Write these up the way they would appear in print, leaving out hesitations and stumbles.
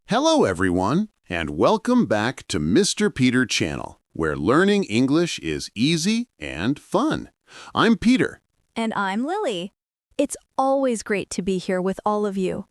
Hello, everyone, and welcome back to Mr. Peter Channel, where learning English is easy and fun. I'm Peter. And I'm Lily. It's always great to be here with all of you.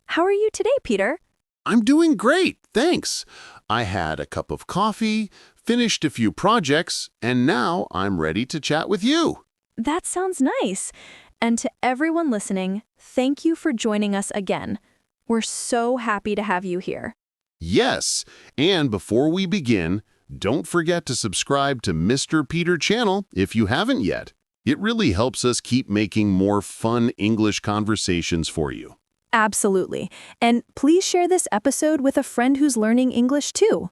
How are you today, Peter? I'm doing great, thanks. I had a cup of coffee, finished a few projects, and now I'm ready to chat with you. That sounds nice. And to everyone listening, thank you for joining us again. We're so happy to have you here. Yes, and before we begin, don't forget to subscribe to Mr. Peter Channel if you haven't yet. It really helps us keep making more fun English conversations for you. Absolutely. And please share this episode with a friend who's learning English too.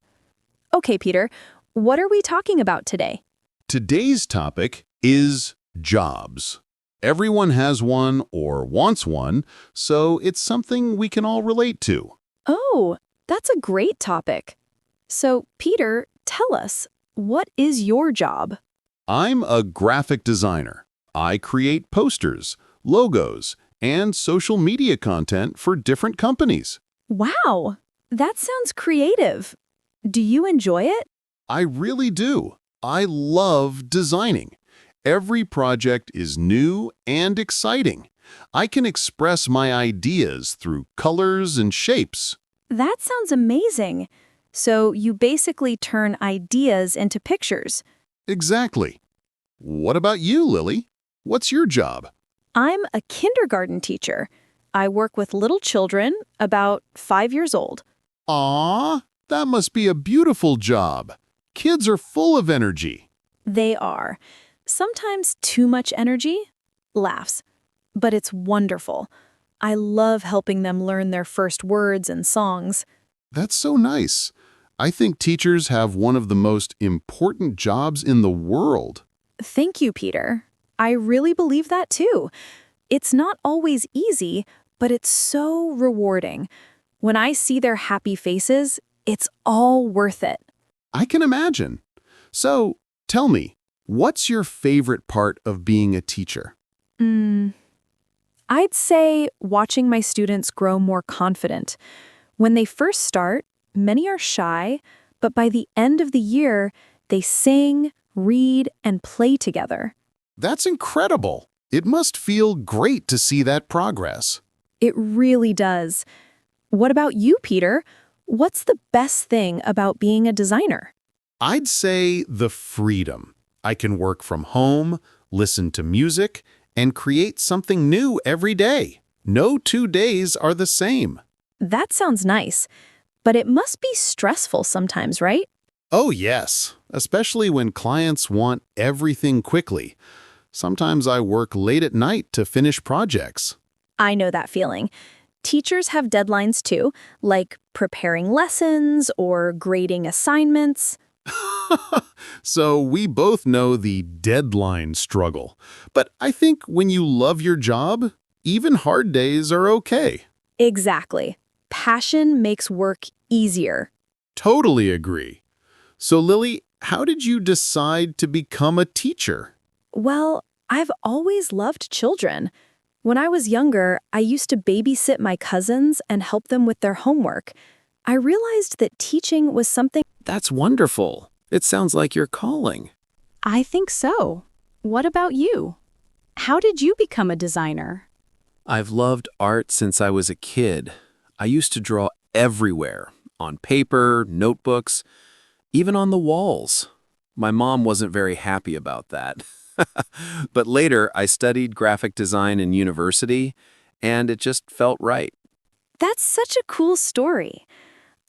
Okay, Peter, what are we talking about today? Today's topic is jobs. Everyone has one or wants one, so it's something we can all relate to. Oh, that's a great topic. So, Peter, tell us, what is your job? I'm a graphic designer. I create posters, logos, and social media content for different companies. Wow, that sounds creative. Do you enjoy it? I really do. I love designing. Every project is new and exciting. I can express my ideas through colors and shapes. That sounds amazing. So you basically turn ideas into pictures. Exactly. What about you, Lily? What's your job? I'm a kindergarten teacher. I work with little children, about 5 years old. Aw, that must be a beautiful job. Kids are full of energy. They are. Sometimes too much energy. Laughs. But it's wonderful. I love helping them learn their first words and songs. That's so nice. I think teachers have one of the most important jobs in the world. Thank you, Peter. I really believe that too. It's not always easy, but it's so rewarding. When I see their happy faces, it's all worth it. I can imagine. So, tell me, what's your favorite part of being a teacher? I'd say watching my students grow more confident. When they first start, many are shy, but by the end of the year, they sing, read, and play together. That's incredible. It must feel great to see that progress. It really does. What about you, Peter? What's the best thing about being a designer? I'd say the freedom. I can work from home, listen to music, and create something new every day. No 2 days are the same. That sounds nice, but it must be stressful sometimes, right? Oh, yes, especially when clients want everything quickly. Sometimes I work late at night to finish projects. I know that feeling. Teachers have deadlines too, like preparing lessons or grading assignments. So we both know the deadline struggle. But I think when you love your job, even hard days are okay. Exactly. Passion makes work easier. Totally agree. So Lily, how did you decide to become a teacher? Well, I've always loved children. When I was younger, I used to babysit my cousins and help them with their homework. I realized that teaching was something. That's wonderful. It sounds like your calling. I think so. What about you? How did you become a designer? I've loved art since I was a kid. I used to draw everywhere, on paper, notebooks, even on the walls. My mom wasn't very happy about that. But later, I studied graphic design in university, and it just felt right. That's such a cool story.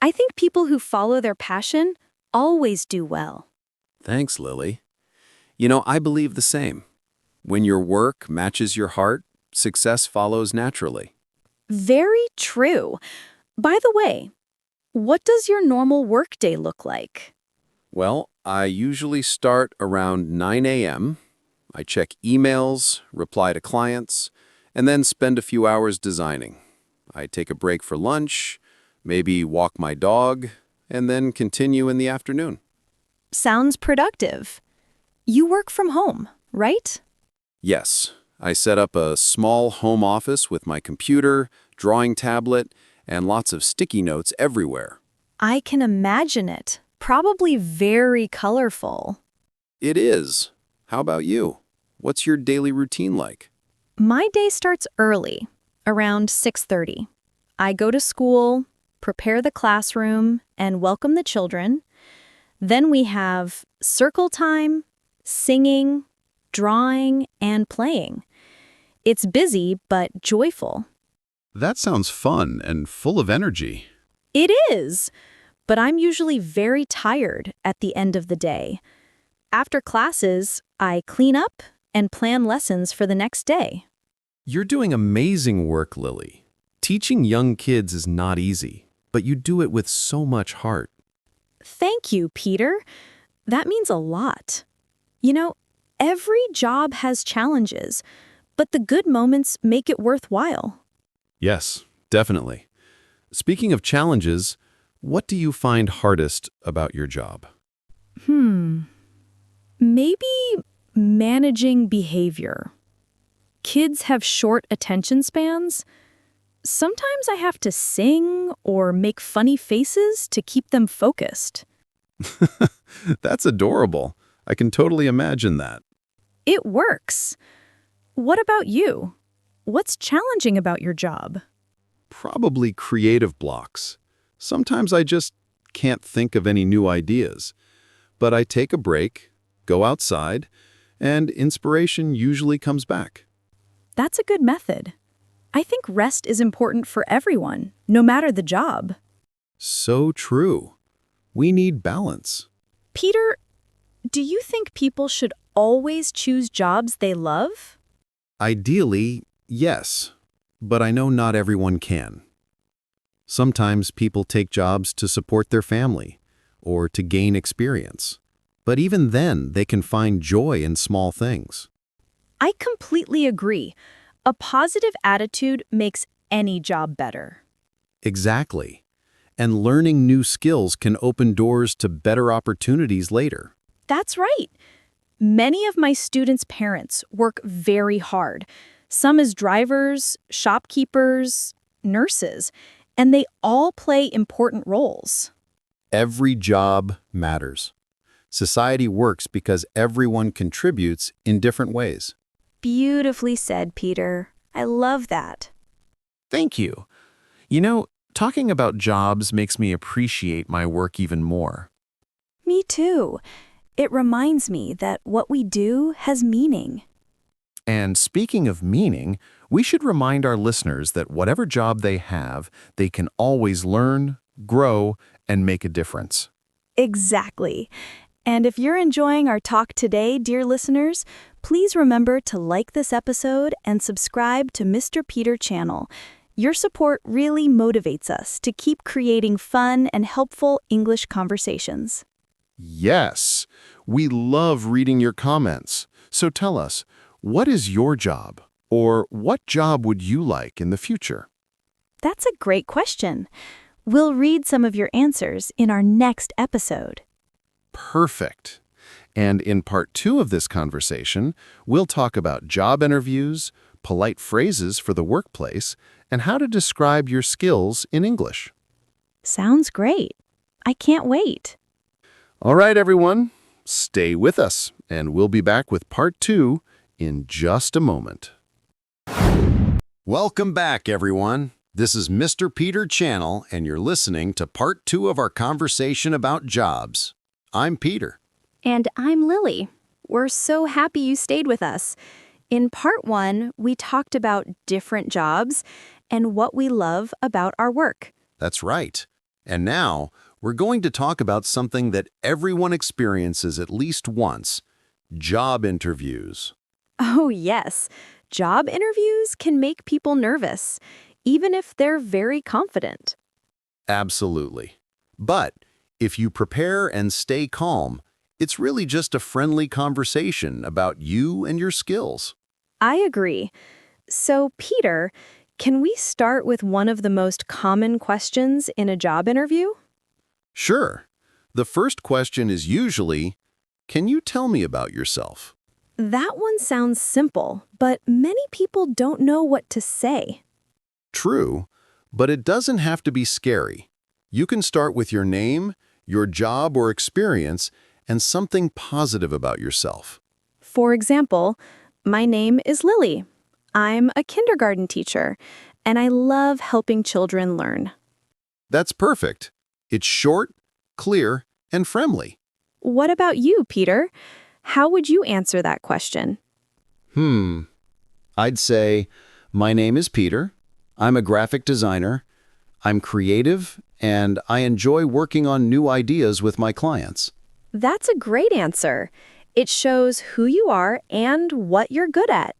I think people who follow their passion always do well. Thanks, Lily. You know, I believe the same. When your work matches your heart, success follows naturally. Very true. By the way, what does your normal workday look like? Well, I usually start around 9 a.m. I check emails, reply to clients, and then spend a few hours designing. I take a break for lunch, maybe walk my dog, and then continue in the afternoon. Sounds productive. You work from home, right? Yes, I set up a small home office with my computer, drawing tablet, and lots of sticky notes everywhere. I can imagine it. Probably very colorful. It is. How about you? What's your daily routine like? My day starts early, around 6:30. I go to school, prepare the classroom, and welcome the children. Then we have circle time, singing, drawing, and playing. It's busy but joyful. That sounds fun and full of energy. It is, but I'm usually very tired at the end of the day. After classes, I clean up and plan lessons for the next day. You're doing amazing work, Lily. Teaching young kids is not easy, but you do it with so much heart. Thank you, Peter. That means a lot. You know, every job has challenges, but the good moments make it worthwhile. Yes, definitely. Speaking of challenges, what do you find hardest about your job? Maybe managing behavior. Kids have short attention spans. Sometimes I have to sing or make funny faces to keep them focused. That's adorable. I can totally imagine that. It works. What about you? What's challenging about your job? Probably creative blocks. Sometimes I just can't think of any new ideas. But I take a break, go outside, and inspiration usually comes back. That's a good method. I think rest is important for everyone, no matter the job. So true. We need balance. Peter, do you think people should always choose jobs they love? Ideally, yes, but I know not everyone can. Sometimes people take jobs to support their family or to gain experience, but even then they can find joy in small things. I completely agree. A positive attitude makes any job better. Exactly. And learning new skills can open doors to better opportunities later. That's right. Many of my students' parents work very hard. Some as drivers, shopkeepers, nurses, and they all play important roles. Every job matters. Society works because everyone contributes in different ways. Beautifully said, Peter. I love that. Thank you. You know, talking about jobs makes me appreciate my work even more. Me too. It reminds me that what we do has meaning. And speaking of meaning, we should remind our listeners that whatever job they have, they can always learn, grow, and make a difference. Exactly. And if you're enjoying our talk today, dear listeners, please remember to like this episode and subscribe to Mr. Peter channel. Your support really motivates us to keep creating fun and helpful English conversations. Yes, we love reading your comments. So tell us, what is your job? Or what job would you like in the future? That's a great question. We'll read some of your answers in our next episode. Perfect. And in part 2 of this conversation, we'll talk about job interviews, polite phrases for the workplace, and how to describe your skills in English. Sounds great. I can't wait. All right, everyone, stay with us, and we'll be back with part 2 in just a moment. Welcome back, everyone. This is Mr. Peter Channel, and you're listening to part 2 of our conversation about jobs. I'm Peter. And I'm Lily. We're so happy you stayed with us. In part 1, we talked about different jobs and what we love about our work. That's right. And now, we're going to talk about something that everyone experiences at least once: job interviews. Oh, yes. Job interviews can make people nervous, even if they're very confident. Absolutely. But if you prepare and stay calm, it's really just a friendly conversation about you and your skills. I agree. So, Peter, can we start with one of the most common questions in a job interview? Sure. The first question is usually, can you tell me about yourself? That one sounds simple, but many people don't know what to say. True, But it doesn't have to be scary. You can start with your name, your job or experience, and something positive about yourself. For example, my name is Lily. I'm a kindergarten teacher, and I love helping children learn. That's perfect. It's short, clear, and friendly. What about you, Peter? How would you answer that question? I'd say, my name is Peter. I'm a graphic designer. I'm creative, and I enjoy working on new ideas with my clients. That's a great answer. It shows who you are and what you're good at.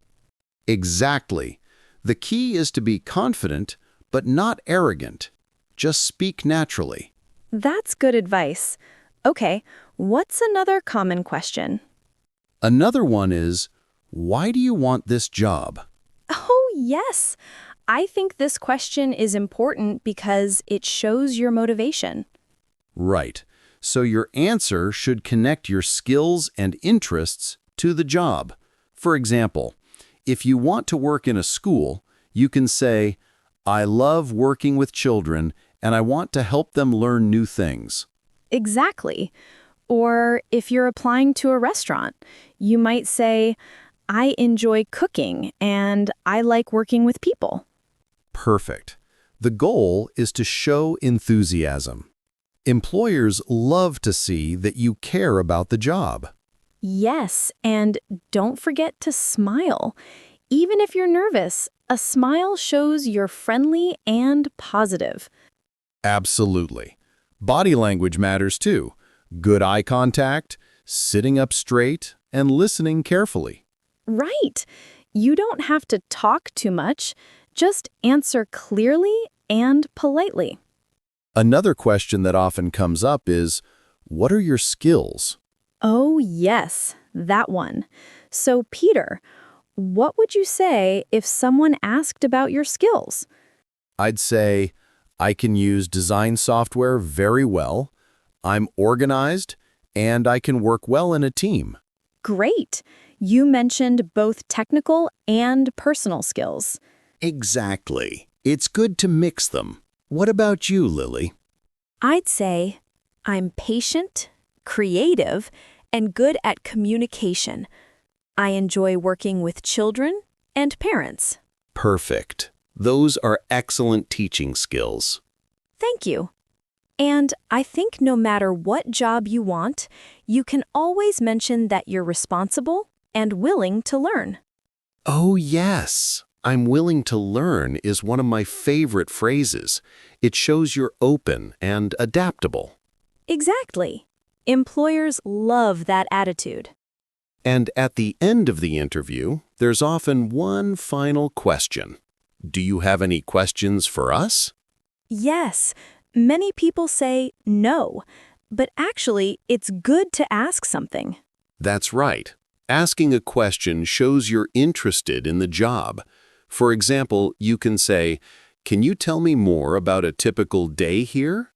Exactly. The key is to be confident, but not arrogant. Just speak naturally. That's good advice. Okay, what's another common question? Another one is, why do you want this job? Oh, yes. I think this question is important because it shows your motivation. Right. So your answer should connect your skills and interests to the job. For example, if you want to work in a school, you can say, I love working with children and I want to help them learn new things. Exactly. Or if you're applying to a restaurant, you might say, I enjoy cooking and I like working with people. Perfect. The goal is to show enthusiasm. Employers love to see that you care about the job. Yes, and don't forget to smile. Even if you're nervous, a smile shows you're friendly and positive. Absolutely. Body language matters too. Good eye contact, sitting up straight, and listening carefully. Right. You don't have to talk too much. Just answer clearly and politely. Another question that often comes up is, what are your skills? Oh, yes, that one. So, Peter, what would you say if someone asked about your skills? I'd say, I can use design software very well, I'm organized, and I can work well in a team. Great. You mentioned both technical and personal skills. Exactly. It's good to mix them. What about you, Lily? I'd say I'm patient, creative, and good at communication. I enjoy working with children and parents. Perfect. Those are excellent teaching skills. Thank you. And I think no matter what job you want, you can always mention that you're responsible and willing to learn. Oh, yes. I'm willing to learn is one of my favorite phrases. It shows you're open and adaptable. Exactly. Employers love that attitude. And at the end of the interview, there's often one final question. Do you have any questions for us? Yes, many people say no, but actually it's good to ask something. That's right. Asking a question shows you're interested in the job. For example, you can say, can you tell me more about a typical day here?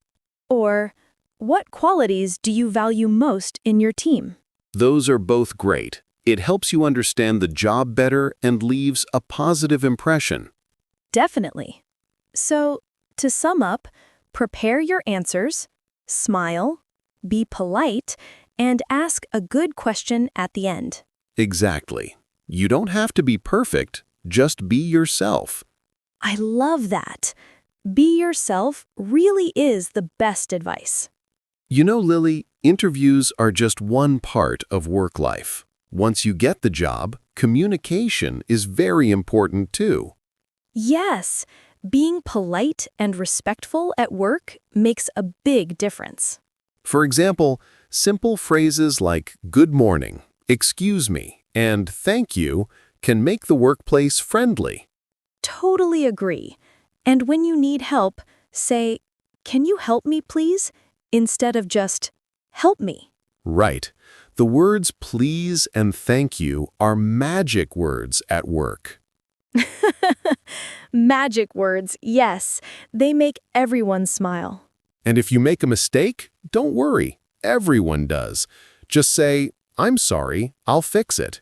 Or, what qualities do you value most in your team? Those are both great. It helps you understand the job better and leaves a positive impression. Definitely. So, to sum up, prepare your answers, smile, be polite, and ask a good question at the end. Exactly. You don't have to be perfect, just be yourself. I love that. Be yourself really is the best advice. You know, Lily, interviews are just one part of work life. Once you get the job, communication is very important too. Yes, being polite and respectful at work makes a big difference. For example, simple phrases like good morning, excuse me, and thank you can make the workplace friendly. Totally agree. And when you need help, say, "Can you help me, please?" instead of just, "Help me." Right. The words please and thank you are magic words at work. Magic words, yes. They make everyone smile. And if you make a mistake, don't worry. Everyone does. Just say, I'm sorry, I'll fix it.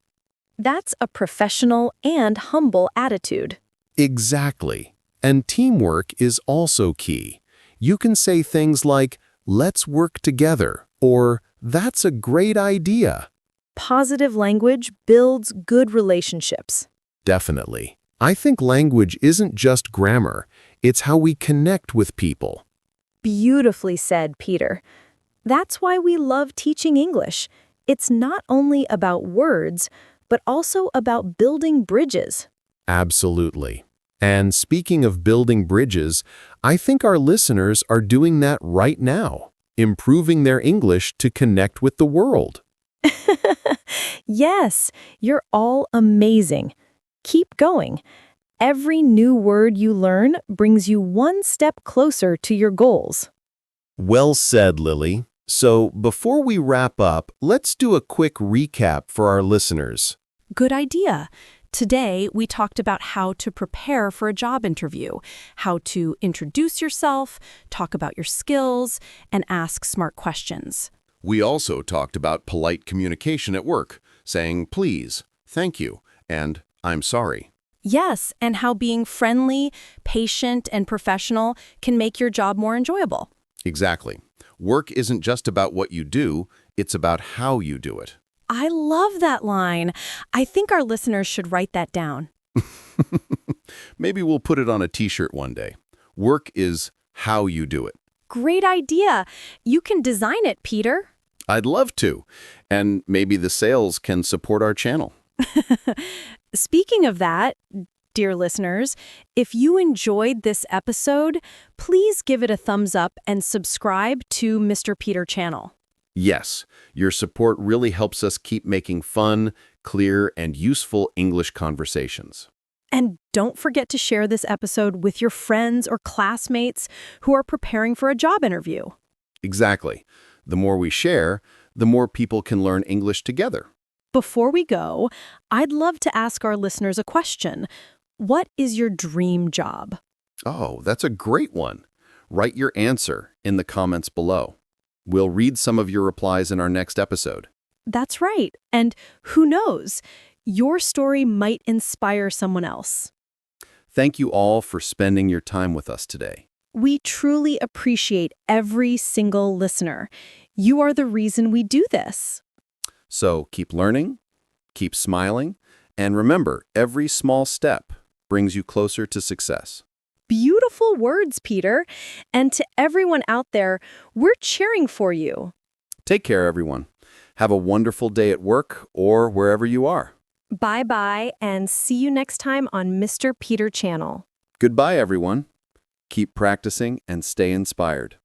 That's a professional and humble attitude. Exactly. And teamwork is also key. You can say things like, "Let's work together," or "That's a great idea." Positive language builds good relationships. Definitely. I think language isn't just grammar, it's how we connect with people. Beautifully said, Peter. That's why we love teaching English. It's not only about words, but also about building bridges. Absolutely. And speaking of building bridges, I think our listeners are doing that right now, improving their English to connect with the world. Yes, you're all amazing. Keep going. Every new word you learn brings you one step closer to your goals. Well said, Lily. So before we wrap up, let's do a quick recap for our listeners. Good idea. Today, we talked about how to prepare for a job interview, how to introduce yourself, talk about your skills, and ask smart questions. We also talked about polite communication at work, saying please, thank you, and I'm sorry. Yes, and how being friendly, patient, and professional can make your job more enjoyable. Exactly. Work isn't just about what you do, it's about how you do it. I love that line. I think our listeners should write that down. Maybe we'll put it on a t-shirt one day. Work is how you do it. Great idea. You can design it, Peter. I'd love to. And maybe the sales can support our channel. Speaking of that, dear listeners, if you enjoyed this episode, please give it a thumbs up and subscribe to Mr. Peter channel. Yes, your support really helps us keep making fun, clear, and useful English conversations. And don't forget to share this episode with your friends or classmates who are preparing for a job interview. Exactly. The more we share, the more people can learn English together. Before we go, I'd love to ask our listeners a question. What is your dream job? Oh, that's a great one. Write your answer in the comments below. We'll read some of your replies in our next episode. That's right. And who knows? Your story might inspire someone else. Thank you all for spending your time with us today. We truly appreciate every single listener. You are the reason we do this. So keep learning, keep smiling, and remember, every small step brings you closer to success. Beautiful words, Peter. And to everyone out there, we're cheering for you. Take care, everyone. Have a wonderful day at work or wherever you are. Bye-bye, and see you next time on Mr. Peter channel. Goodbye, everyone. Keep practicing and stay inspired.